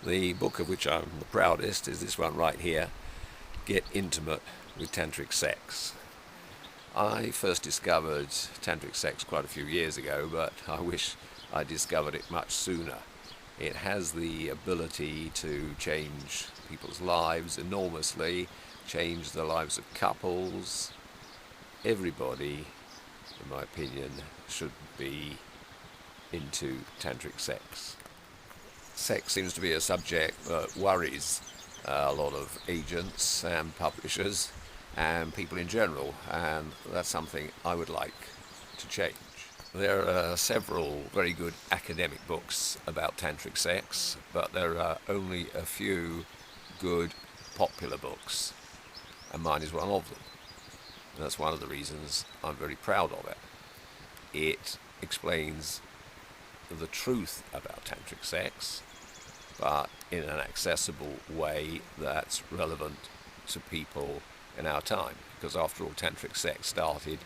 The book of which I'm the proudest is this one right here, Get Intimate with Tantric Sex. I first discovered tantric sex quite a few years ago, but I wish I discovered it much sooner. It has the ability to change people's lives enormously, change the lives of couples. Everybody, in my opinion, should be into tantric sex. Sex seems to be a subject that worries a lot of agents and publishers and people in general, and that's something I would like to change. There are several very good academic books about tantric sex, but there are only a few good popular books, and mine is one of them. And that's one of the reasons I'm very proud of it. It explains the truth about tantric sex, but in an accessible way that's relevant to people in our time, because after all, tantric sex started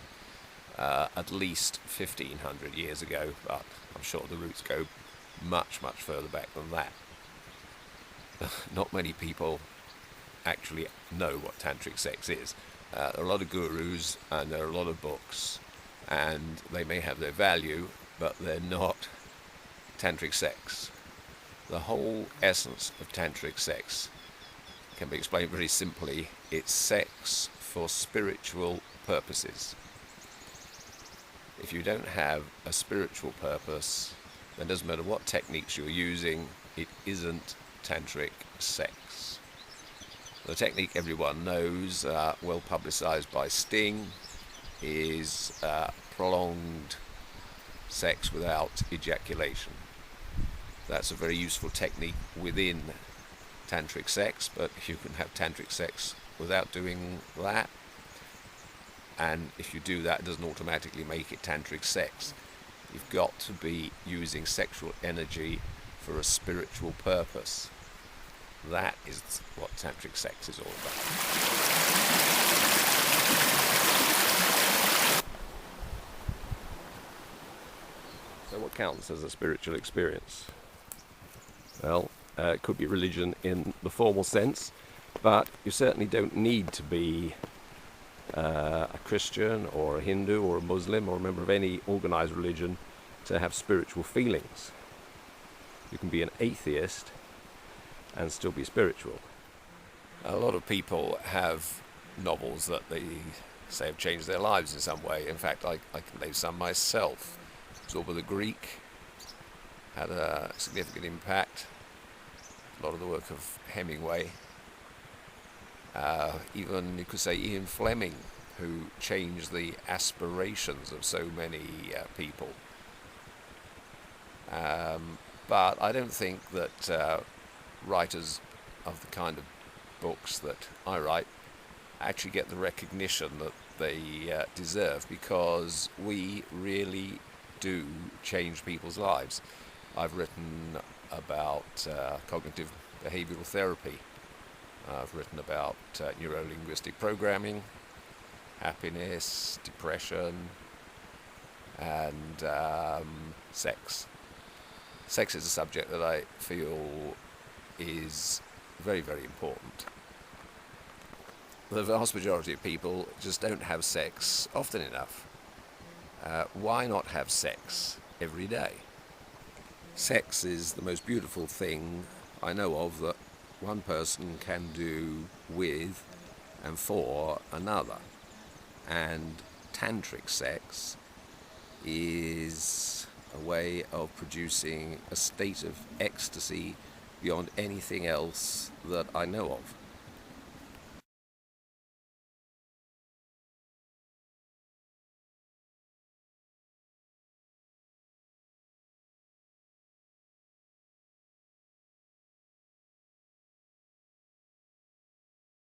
at least 1500 years ago, but I'm sure the roots go much further back than that. Not many people actually know what tantric sex is. There are a lot of gurus and there are a lot of books, and they may have their value, but they're not tantric sex. The whole essence of tantric sex can be explained very simply. It's sex for spiritual purposes. If you don't have a spiritual purpose, then it doesn't matter what techniques you're using, it isn't tantric sex. The technique everyone knows, well publicized by Sting, is prolonged sex without ejaculation. That's a very useful technique within tantric sex, but you can have tantric sex without doing that. And if you do that, it doesn't automatically make it tantric sex. You've got to be using sexual energy for a spiritual purpose. That is what tantric sex is all about. So what counts as a spiritual experience? Well, it could be religion in the formal sense, but you certainly don't need to be a Christian or a Hindu or a Muslim or a member of any organized religion to have spiritual feelings. You can be an atheist and still be spiritual. A lot of people have novels that they say have changed their lives in some way. In fact, I can name some myself. Zorba the Greek had a significant impact. A lot of the work of Hemingway. Even, you could say, Ian Fleming, who changed the aspirations of so many people. But I don't think that writers of the kind of books that I write actually get the recognition that they deserve, because we really do change people's lives. I've written about cognitive behavioral therapy. I've written about neuro-linguistic programming, happiness, depression, and sex. Sex is a subject that I feel is very important. The vast majority of people just don't have sex often enough. Why not have sex every day? Sex is the most beautiful thing I know of that one person can do with and for another. And tantric sex is a way of producing a state of ecstasy beyond anything else that I know of.